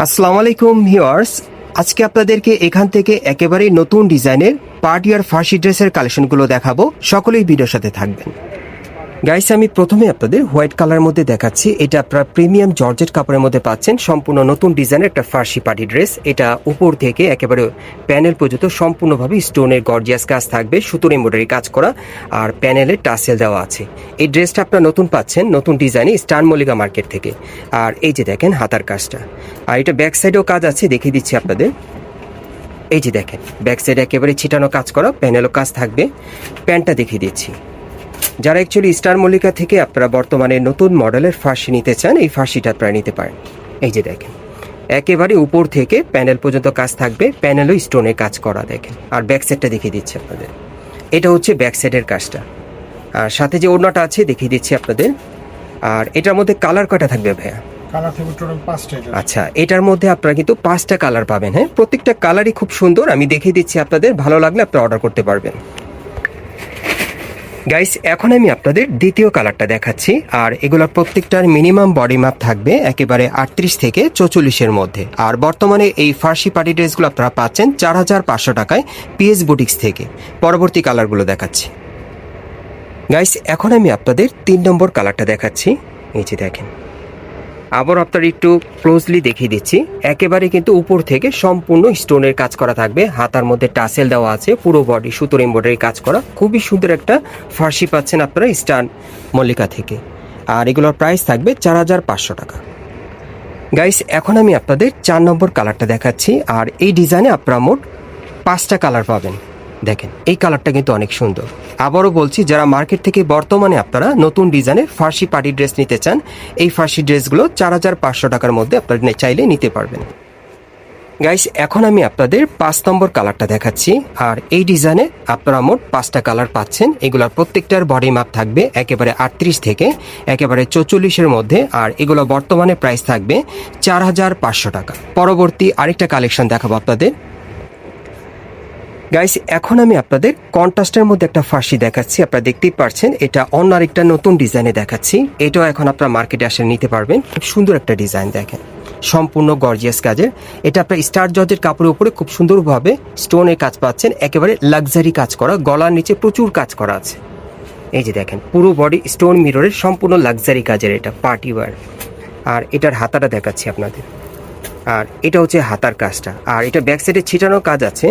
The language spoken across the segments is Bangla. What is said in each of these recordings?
আসসালামু আলাইকুম ভিউয়ার্স, আজকে আপনাদেরকে এখান থেকে একেবারেই নতুন ডিজাইনের পার্টি আর ফার্সি ড্রেসের কালেকশনগুলো দেখাবো। সকলেই ভিডিওর সাথে থাকবেন। গাইস, আমি প্রথমে আপনাদের হোয়াইট কালার মধ্যে দেখাচ্ছি। এটা আপনারা প্রিমিয়াম জর্জেট কাপড়ের মধ্যে পাচ্ছেন, সম্পূর্ণ নতুন ডিজাইনের একটা ফার্সি পার্টি ড্রেস। এটা উপর থেকে একেবারে প্যানেল পর্যন্ত সম্পূর্ণভাবে স্টোনের গর্জিয়াস কাজ থাকবে, সুতোর এমব্রয়ডারি কাজ করা আর প্যানেলে টাসেল দেওয়া আছে। এই ড্রেসটা আপনারা নতুন পাচ্ছেন, নতুন ডিজাইনে স্টার মল্লিকা মার্কেট থেকে। আর এই যে দেখেন হাতার কাজটা, আর এটা ব্যাক সাইডেও কাজ আছে, দেখিয়ে দিচ্ছি আপনাদের। এই যে দেখেন ব্যাক সাইডে একেবারে ছিটানো কাজ করা, প্যানেলও কাজ থাকবে। প্যান্টটা দেখিয়ে দিচ্ছি। যারা অ্যাকচুয়ালি স্টার মল্লিকা থেকে আপনারা বর্তমানে নতুন মডেলের ফার্সি নিতে চান, এই ফার্সিটা আপনারা নিতে পারেন। এই যে দেখেন একেবারে উপর থেকে প্যানেল পর্যন্ত কাজ থাকবে, প্যানেলও স্টোনে কাজ করা দেখেন। আর ব্যাক সাইডটা দেখিয়ে দিচ্ছি আপনাদের। এটা হচ্ছে ব্যাক সাইডের কাজটা, আর সাথে যে ওড়নাটা আছে দেখিয়ে দিচ্ছি আপনাদের। আর এটার মধ্যে কালার কয়টা থাকবে ভাইয়া? আচ্ছা, এটার মধ্যে আপনারা কিন্তু 5টা কালার পাবেন। হ্যাঁ, প্রত্যেকটা কালারই খুব সুন্দর, আমি দেখিয়ে দিচ্ছি আপনাদের। ভালো লাগলে আপনারা অর্ডার করতে পারবেন। গাইস, এখন আমি আপনাদের দ্বিতীয় কালারটা দেখাচ্ছি। আর এগুলোর প্রত্যেকটার মিনিমাম বডি মাপ থাকবে একেবারে 38 থেকে 44-এর মধ্যে। আর বর্তমানে এই ফার্সি পার্টি ড্রেসগুলো আপনারা পাচ্ছেন 4500 টাকায় পিএস বুটিক্স থেকে। পরবর্তী কালারগুলো দেখাচ্ছি। গাইস, এখন আমি আপনাদের 3 নম্বর কালারটা দেখাচ্ছি। এই যে দেখেন, আবার আপনারা একটু ক্লোজলি দেখিয়ে দিচ্ছি। একেবারে কিন্তু উপর থেকে সম্পূর্ণ স্টোনের কাজ করা থাকবে, হাতার মধ্যে টাসেল দেওয়া আছে, পুরো বডি সুতোর এমব্রয়ডারি কাজ করা। খুবই সুন্দর একটা ফার্সি পাচ্ছেন আপনারা স্টার মল্লিকা থেকে। আর এগুলোর প্রাইস থাকবে 4500 টাকা। গাইস, এখন আমি আপনাদের 4 নম্বর কালারটা দেখাচ্ছি। আর এই ডিজাইনে আপনারা মোট 5টা কালার পাবেন। দেখেন এই কালারটা কিন্তু অনেক সুন্দর। আবারও বলছি, যারা মার্কেট থেকে বর্তমানে আপনারা নতুন ডিজাইনের ফার্সি পার্টি ড্রেস নিতে চান, এই ফার্সি ড্রেসগুলো 4500 টাকার মধ্যে আপনারা চাইলে নিতে পারবেন। গাইস, এখন আমি আপনাদের 5 নম্বর কালারটা দেখাচ্ছি। আর এই ডিজাইনে আপনারা মোট 5টা কালার পাচ্ছেন। এগুলোর প্রত্যেকটার বডি মাপ থাকবে একেবারে 38 থেকে একেবারে 44-এর মধ্যে। আর এগুলো বর্তমানে প্রাইস থাকবে 4500 টাকা। পরবর্তী আরেকটা কালেকশন দেখাবো আপনাদের। গাইস, এখন আমি আপনাদের কন্ট্রাস্টের মধ্যে একটা ফার্সি দেখাচ্ছি। আপনারা দেখতেই পাচ্ছেন, এটা অন্য আরেকটা নতুন ডিজাইনে দেখাচ্ছি। এটাও এখন আপনারা মার্কেটে আসলে নিতে পারবেন। খুব সুন্দর একটা ডিজাইন দেখেন, সম্পূর্ণ গর্জিয়াস কাজের। এটা আপনার স্টার জর্জের কাপড়ের উপরে খুব সুন্দরভাবে স্টোনের কাজ পাচ্ছেন, একেবারে লাক্সারি কাজ করা, গলার নিচে প্রচুর কাজ করা আছে। এই যে দেখেন পুরো বডি স্টোন মিররের সম্পূর্ণ লাক্সারি কাজের, এটা পার্টি ওয়্যার। আর এটার হাতাটা দেখাচ্ছি আপনাদের। আর এটা হচ্ছে হাতার কাজটা। আর এটা ব্যাক সাইডে ছিটানো কাজ আছে,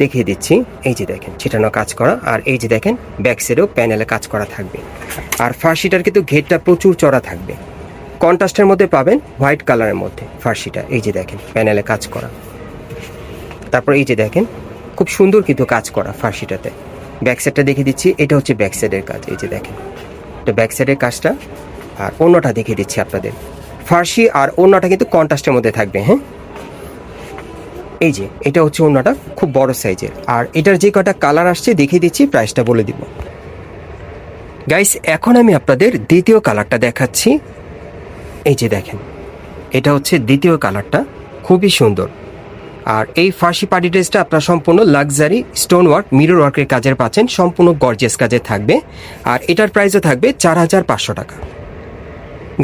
দেখিয়ে দিচ্ছি। এই যে দেখেন ছিটানো কাজ করা। আর এই যে দেখেন ব্যাক সাইডেও প্যানেলে কাজ করা থাকবে। আর ফার্সিটার কিন্তু ঘেরটা প্রচুর চড়া থাকবে। কন্ট্রাস্টের মধ্যে পাবেন হোয়াইট কালারের মধ্যে ফার্সিটা। এই যে দেখেন প্যানেলে কাজ করা। তারপর এই যে দেখেন খুব সুন্দর কিন্তু কাজ করা ফার্সিটাতে। ব্যাক সাইডটা দেখিয়ে দিচ্ছি। এটা হচ্ছে ব্যাক সাইডের কাজ। এই যে দেখেন এটা ব্যাক সাইডের কাজটা। আর অন্যটা দেখিয়ে দিচ্ছি আপনাদের। ফার্সি আর অন্যটা কিন্তু কন্ট্রাস্টের মধ্যে থাকবে। হ্যাঁ, এই যে এটা হচ্ছে ওড়নাটা, খুব বড় সাইজের। আর এটার যে কটা কালার আসছে দেখিয়ে দিচ্ছি, প্রাইসটা বলে দিব। গাইস, এখন আমি আপনাদের দ্বিতীয় কালারটা দেখাচ্ছি। এই যে দেখেন এটা হচ্ছে দ্বিতীয় কালারটা, খুবই সুন্দর। আর এই ফার্সি পার্টি ড্রেসটা আপনার সম্পূর্ণ লাক্সারি স্টোন ওয়ার্ক মিরর ওয়ার্কের কাজের পাচ্ছেন, সম্পূর্ণ গর্জিয়াস কাজের থাকবে। আর এটার প্রাইসও থাকবে 4500 টাকা।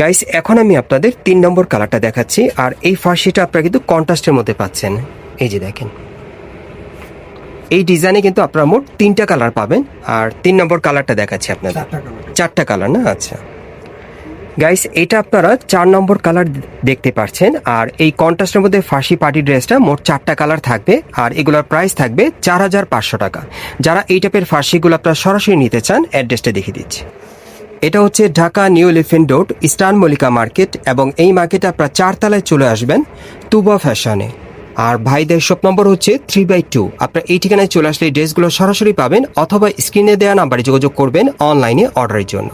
গাইস, এখন আমি আপনাদের 3 নম্বর কালারটা দেখাচ্ছি। আর এই ফার্সিটা আপনারা কিন্তু কন্ট্রাস্টের মধ্যে পাচ্ছেন। এই যে দেখেন এই ডিজাইনে কিন্তু আপনারা মোট 3টা কালার পাবেন। আর 3 নম্বর কালারটা দেখাচ্ছি আপনাদের। 4টা কালার না? আচ্ছা গাইস, এটা আপনারা 4 নম্বর কালার দেখতে পাচ্ছেন। আর এই কন্ট্রাস্টের মধ্যে ফার্সি পার্টি ড্রেসটা মোট 4টা কালার থাকবে। আর এগুলোর প্রাইস থাকবে 4500 টাকা। যারা এই টাইপের ফার্সিগুলো আপনারা সরাসরি নিতে চান, অ্যাড্রেসটা দেখিয়ে দিচ্ছি। এটা হচ্ছে Dhaka new elephant road, star Mallika market. এবং এই মার্কেটে আপনারা 4 তলায় চলে আসবেন, তুবা ফ্যাশনে। আর ভাইদের শপ নম্বর হচ্ছে 3/2। আপনার এই ঠিকানায় চলে আসলে এই ড্রেসগুলো সরাসরি পাবেন, অথবা স্ক্রিনে দেওয়া নাম্বারে যোগাযোগ করবেন অনলাইনে অর্ডারের জন্য।